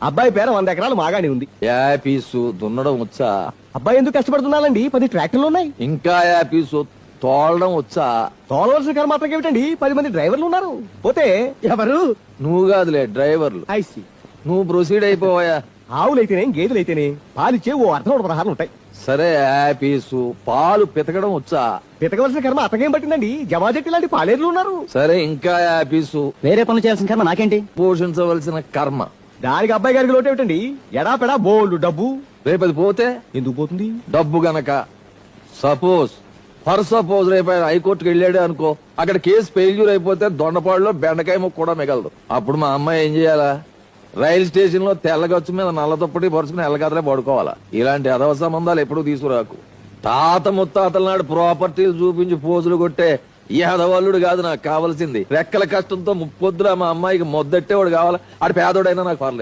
అబ్బాయి పేర 100 ఎకరాలు మాగాని ఉంది. యాపీసు దున్నడం వచ్చా? అబ్బాయి ఎందుకు కష్టపడుతున్నానండి, 10 ట్రాక్టర్లు ఉన్నాయి. ఇంకా యాపీసు తోలడం వచ్చా? తోలవలసిన కర్మ మాత్రం ఏమిటండి, 10 మంది డ్రైవర్లు ఉన్నారు. పోతే ఎవరు? నువ్వు కాదులే డ్రైవర్లు. ఐసి నువ్వు ప్రొసీడ్ అయిపోవా. ఆవులైతేనే గేదెలైతేనే పాలిచ్చే ఓ 16 ఉంటాయి. సరే యాపీసు పాలు పితకడం వచ్చా? పితకవలసిన కర్మ అతగేం పట్టిందండి, జమాజెట్టి లాంటి పాలేర్లు ఉన్నారు. సరే ఇంకా యాపీసు వేరే పనులు చేయాల్సిన కర్మ నాకేంటి? పోషించవలసిన కర్మ. దానికి అబ్బాయి గారికి లోటు ఏమిటండి, ఎడాపెడా బోల్డ్ డబ్బు. రేపది పోతే ఎందుకు పోతుంది? డబ్బు గనక. సపోజ్ రేపు ఆయన హైకోర్టుకి వెళ్ళాడు అనుకో, అక్కడ కేసు ఫెయిల్యూర్ అయిపోతే దొండపాడులో బెండకాయ ముక్క కూడా మిగలదు. అప్పుడు మా అమ్మాయి ఏం చేయాలా? రైలు స్టేషన్ లో తెల్లగచ్చు మీద నల్ల దుప్పటి పరుచుకుని ఎల్లగదలే పడుకోవాలా. ఇలాంటి అదవ సంబంధాలు ఎప్పుడు తీసుకురాకు. తాత ముత్తాతల నాడు ప్రాపర్టీలు చూపించి పోజులు కొట్టే ఈ హదవల్లుడు కాదు నాకు కావాల్సింది. రెక్కల కష్టంతో ముప్పొద్దులా మా అమ్మాయికి మొద్దట్టేవాడు కావాలా. ఆడు పేదోడైనా నాకు పర్లేదు.